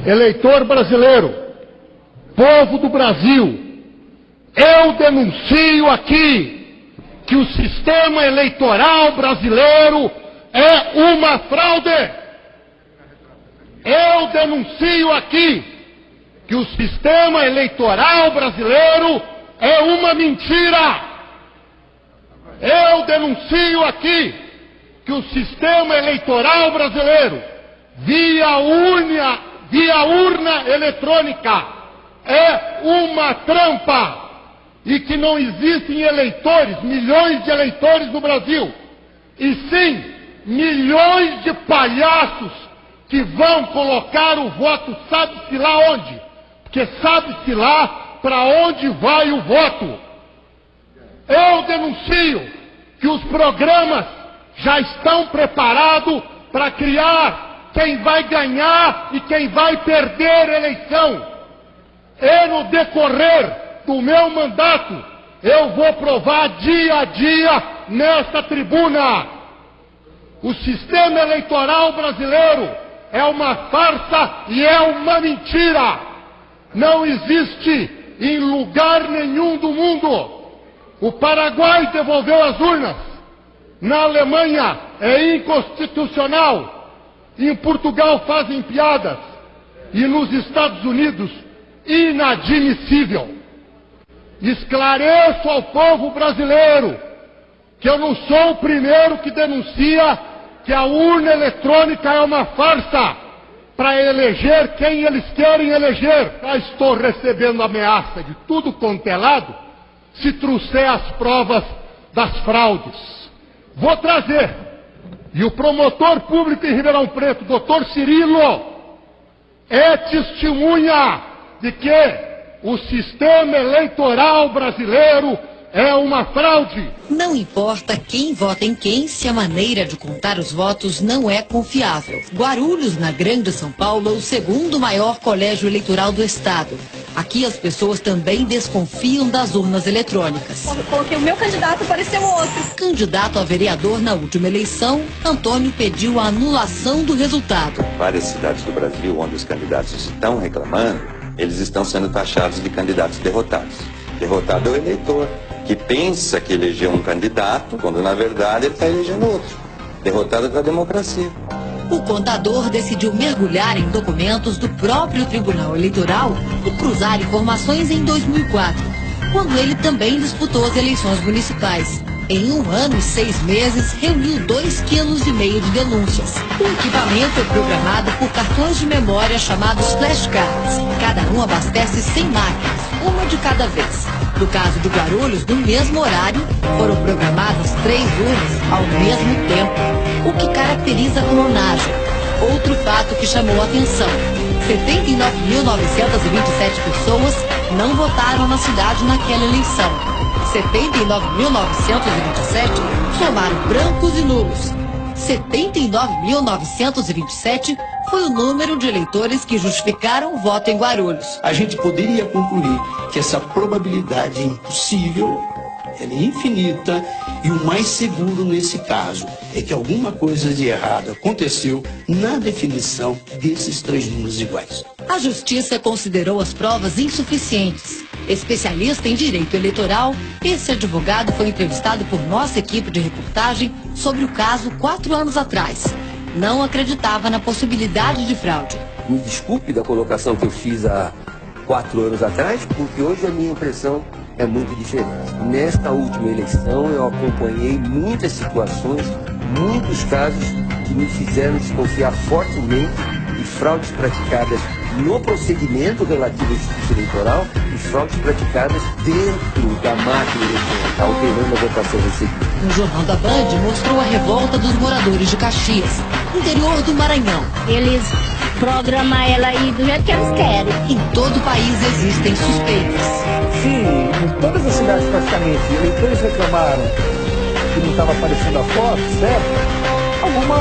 eleitor brasileiro, povo do Brasil, eu denuncio aqui que o sistema eleitoral brasileiro é uma fraude. Eu denuncio aqui que o sistema eleitoral brasileiro é uma mentira. Eu denuncio aqui que o sistema eleitoral brasileiro, via urna eletrônica, é uma trampa e que não existem eleitores, milhões de eleitores no Brasil, e sim milhões de palhaços que vão colocar o voto sabe-se lá onde, porque sabe-se lá para onde vai o voto. Eu denuncio que os programas já estão preparados para criar quem vai ganhar e quem vai perder a eleição. E no decorrer do meu mandato, eu vou provar dia a dia nesta tribuna. O sistema eleitoral brasileiro é uma farsa e é uma mentira. Não existe em lugar nenhum do mundo. O Paraguai devolveu as urnas. Na Alemanha é inconstitucional. Em Portugal fazem piadas. E nos Estados Unidos, inadmissível. Esclareço ao povo brasileiro que eu não sou o primeiro que denuncia que a urna eletrônica é uma farsa para eleger quem eles querem eleger. Já estou recebendo ameaça de tudo quanto é lado se trouxer as provas das fraudes. Vou trazer. E o promotor público em Ribeirão Preto, doutor Cirilo, é testemunha de que o sistema eleitoral brasileiro é uma fraude. Não importa quem vota em quem, se a maneira de contar os votos não é confiável. Guarulhos, na Grande São Paulo, é o segundo maior colégio eleitoral do estado. Aqui as pessoas também desconfiam das urnas eletrônicas. Quando coloquei o meu candidato, apareceu outro. Candidato a vereador na última eleição, Antônio pediu a anulação do resultado. Várias cidades do Brasil onde os candidatos estão reclamando, eles estão sendo taxados de candidatos derrotados. Derrotado é o eleitor, que pensa que elegeu um candidato, quando na verdade ele está elegendo outro. Derrotado é a democracia. O contador decidiu mergulhar em documentos do próprio Tribunal Eleitoral e cruzar informações em 2004, quando ele também disputou as eleições municipais. Em 1 ano e 6 meses, reuniu 2,5 kg de denúncias. O equipamento é programado por cartões de memória chamados flashcards. Cada um abastece 100 máquinas, uma de cada vez. No caso de Guarulhos, no mesmo horário, foram programadas 3 urnas ao mesmo tempo, o que caracteriza a clonagem. Outro fato que chamou a atenção: 79.927 pessoas não votaram na cidade naquela eleição. 79.927 somaram brancos e nulos. 79.927 foi o número de eleitores que justificaram o voto em Guarulhos. A gente poderia concluir que essa probabilidade é impossível, ela é infinita, e o mais seguro nesse caso é que alguma coisa de errado aconteceu na definição desses 3 números iguais. A Justiça considerou as provas insuficientes. Especialista em direito eleitoral, esse advogado foi entrevistado por nossa equipe de reportagem sobre o caso 4 anos atrás. Não acreditava na possibilidade de fraude. Me desculpe da colocação que eu fiz há 4 anos atrás, porque hoje a minha impressão é muito diferente. Nesta última eleição eu acompanhei muitas situações, muitos casos que me fizeram desconfiar fortemente de fraudes praticadas no procedimento relativo ao Instituto Eleitoral e fraudes praticadas dentro da máquina eleitoral, alterando a votação recebida. O Jornal da Band mostrou a revolta dos moradores de Caxias, interior do Maranhão. Eles programam ela aí do jeito que eles querem. Em todo o país existem suspeitas. Sim, em todas as cidades praticamente, eleitores reclamaram que não estava aparecendo a foto, certo? Alguma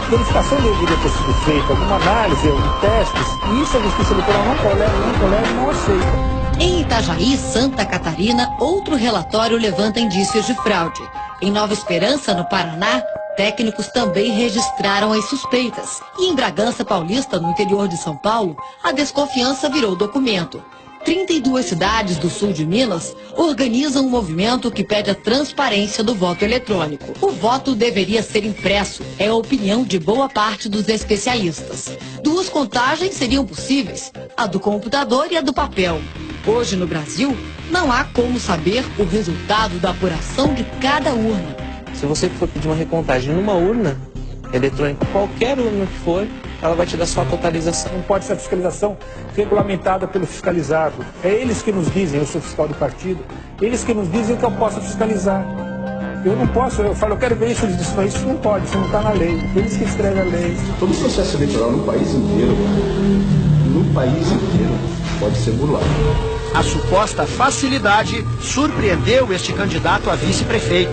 verificação deveria ter sido feita, alguma análise, testes, e isso a Justiça Eleitoral não tolera, não aceita. Em Itajaí, Santa Catarina, outro relatório levanta indícios de fraude. Em Nova Esperança, no Paraná, Técnicos também registraram as suspeitas. E em Bragança Paulista, no interior de São Paulo, a desconfiança virou documento. 32 cidades do sul de Minas organizam um movimento que pede a transparência do voto eletrônico. O voto deveria ser impresso, é a opinião de boa parte dos especialistas. Duas contagens seriam possíveis, a do computador e a do papel. Hoje no Brasil, não há como saber o resultado da apuração de cada urna. Se você for pedir uma recontagem numa urna eletrônica, qualquer urna que for, ela vai te dar só a totalização. Não pode ser a fiscalização regulamentada pelo fiscalizado. É eles que nos dizem, eu sou fiscal do partido, eles que nos dizem que eu posso fiscalizar. Eu não posso, eu falo, eu quero ver isso, eles dizem, não, isso não pode, isso não está na lei. Eles que escrevem a lei. Todo o processo eleitoral no país inteiro, pode ser burlado. A suposta facilidade surpreendeu este candidato a vice-prefeito.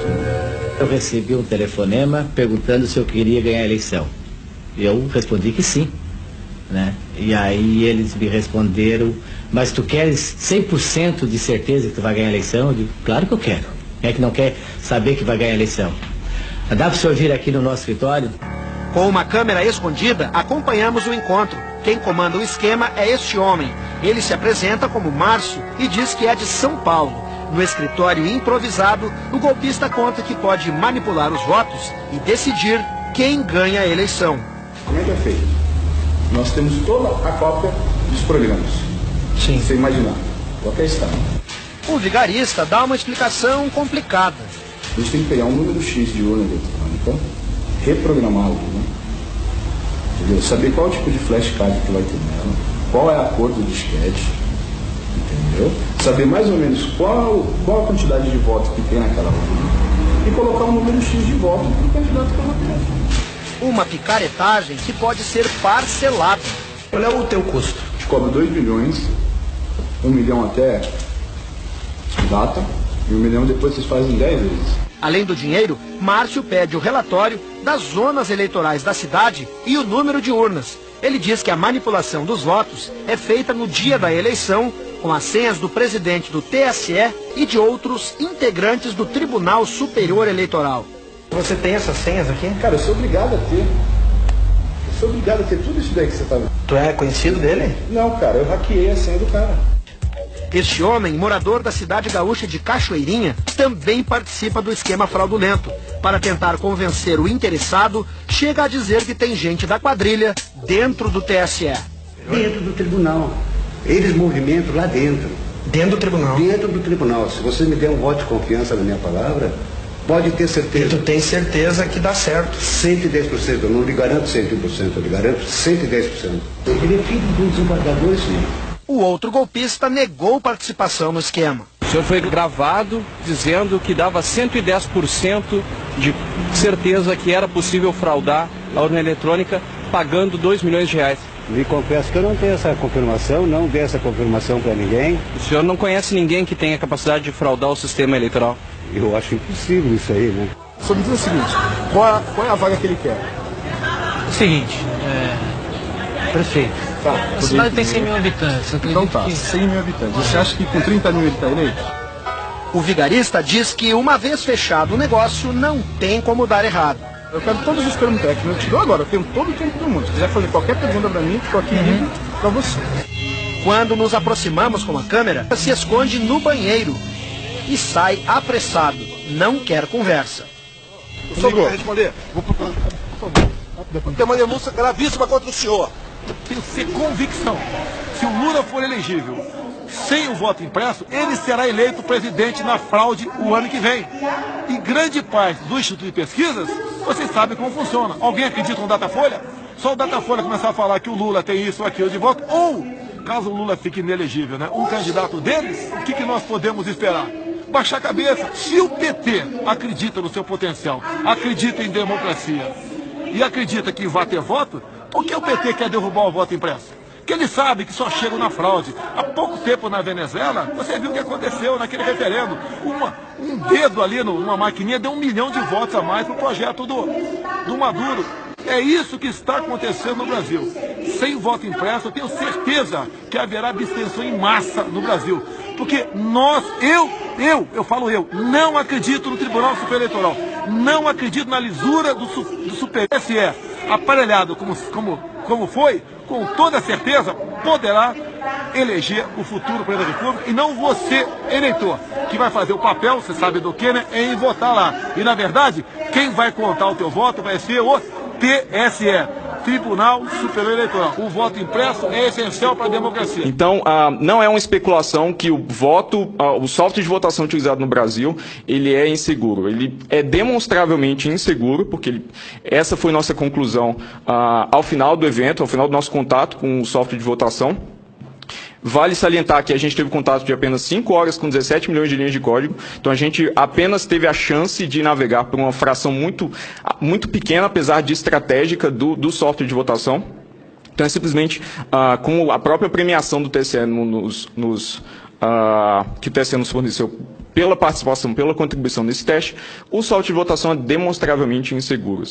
Eu recebi um telefonema perguntando se eu queria ganhar a eleição. Eu respondi que sim, né? E aí eles me responderam, mas tu queres 100% de certeza que tu vai ganhar a eleição? Eu digo, claro que eu quero. Quem é que não quer saber que vai ganhar a eleição? Dá para o senhor vir aqui no nosso escritório? Com uma câmera escondida, acompanhamos o encontro. Quem comanda o esquema é este homem. Ele se apresenta como Márcio e diz que é de São Paulo. No escritório improvisado, o golpista conta que pode manipular os votos e decidir quem ganha a eleição. Como é que é feito? Nós temos toda a cópia dos programas. Sim. Sem imaginar. Qualquer estado. O vigarista dá uma explicação complicada. A gente tem que pegar um número X de urna eletrônica, reprogramá-la, né? Entendeu? Saber qual tipo de flashcard que vai ter nela, qual é a cor do disquete, entendeu? Saber mais ou menos qual a quantidade de votos que tem naquela urna e colocar um número X de votos para o candidato que ela quer. Uma picaretagem que pode ser parcelada. Qual é o teu custo? A gente cobra 2 milhões, 1 milhão até data, e 1 milhão depois vocês fazem 10 vezes. Além do dinheiro, Márcio pede o relatório das zonas eleitorais da cidade e o número de urnas. Ele diz que a manipulação dos votos é feita no dia da eleição, com as senhas do presidente do TSE e de outros integrantes do Tribunal Superior Eleitoral. Você tem essas senhas aqui? Cara, eu sou obrigado a ter. Eu sou obrigado a ter tudo isso daí que você tá vendo. Tu é conhecido dele? Não, cara, eu hackeei a senha do cara. Este homem, morador da cidade gaúcha de Cachoeirinha, também participa do esquema fraudulento. Para tentar convencer o interessado, chega a dizer que tem gente da quadrilha dentro do TSE. Dentro do tribunal. Eles movimentam lá dentro. Dentro do tribunal? Dentro do tribunal. Se você me der um voto de confiança na minha palavra, pode ter certeza. E tu tem certeza que dá certo? 110%. Eu não lhe garanto 100%, eu lhe garanto 110%. Ele é filho de um desembargador, sim. O outro golpista negou participação no esquema. O senhor foi gravado dizendo que dava 110% de certeza que era possível fraudar a urna eletrônica pagando 2 milhões de reais. Me confesso que eu não tenho essa confirmação, não dei essa confirmação para ninguém. O senhor não conhece ninguém que tenha capacidade de fraudar o sistema eleitoral? Eu acho impossível isso aí, né? Só me diz o seguinte, qual é a vaga que ele quer? O seguinte, prefeito. Tá, a cidade tem 100 mil habitantes. Então tá, 100 mil habitantes. Você acha que com 30 mil ele está eleito? O vigarista diz que uma vez fechado o negócio, não tem como dar errado. Eu quero todos os termos técnicos, eu te dou agora, eu tenho todo o tempo do mundo. Se quiser fazer qualquer pergunta para mim, estou aqui livre para você. Quando nos aproximamos com a câmera, se esconde no banheiro e sai apressado. Não quer conversa. O senhor quer responder? Vou procurar, por favor. Tem uma denúncia gravíssima contra o senhor. Tenho convicção. Se o Lula for elegível sem o voto impresso, ele será eleito presidente na fraude o ano que vem. E grande parte do Instituto de Pesquisas, vocês sabem como funciona. Alguém acredita no Datafolha? Só o Datafolha começar a falar que o Lula tem isso ou aquilo de voto, ou, caso o Lula fique inelegível, né, um candidato deles, o que nós podemos esperar? Baixar a cabeça. Se o PT acredita no seu potencial, acredita em democracia e acredita que vai ter voto, por que o PT quer derrubar o voto impresso? Porque ele sabe que só chegam na fraude. Há pouco tempo na Venezuela, você viu o que aconteceu naquele referendo. Um dedo ali numa maquininha deu 1 milhão de votos a mais para o projeto do Maduro. É isso que está acontecendo no Brasil. Sem voto impresso, eu tenho certeza que haverá abstenção em massa no Brasil. Porque eu falo, não acredito no Tribunal Superior Eleitoral. não acredito na lisura do Super TSE, aparelhado como foi, com toda certeza poderá eleger o futuro presidente da República, e não você, eleitor, que vai fazer o papel, você sabe do que, né, em votar lá. E na verdade, quem vai contar o teu voto vai ser o TSE, Tribunal Superior Eleitoral. O voto impresso é essencial para a democracia. Então, não é uma especulação que o software de votação utilizado no Brasil, ele é inseguro. Ele é demonstravelmente inseguro, porque essa foi nossa conclusão ao final do evento, ao final do nosso contato com o software de votação. Vale salientar que a gente teve contato de apenas 5 horas com 17 milhões de linhas de código, então a gente apenas teve a chance de navegar por uma fração muito pequena, apesar de estratégica, do software de votação. Então é simplesmente com a própria premiação do TSE que o TSE nos forneceu pela participação, pela contribuição nesse teste, o software de votação é demonstravelmente inseguro.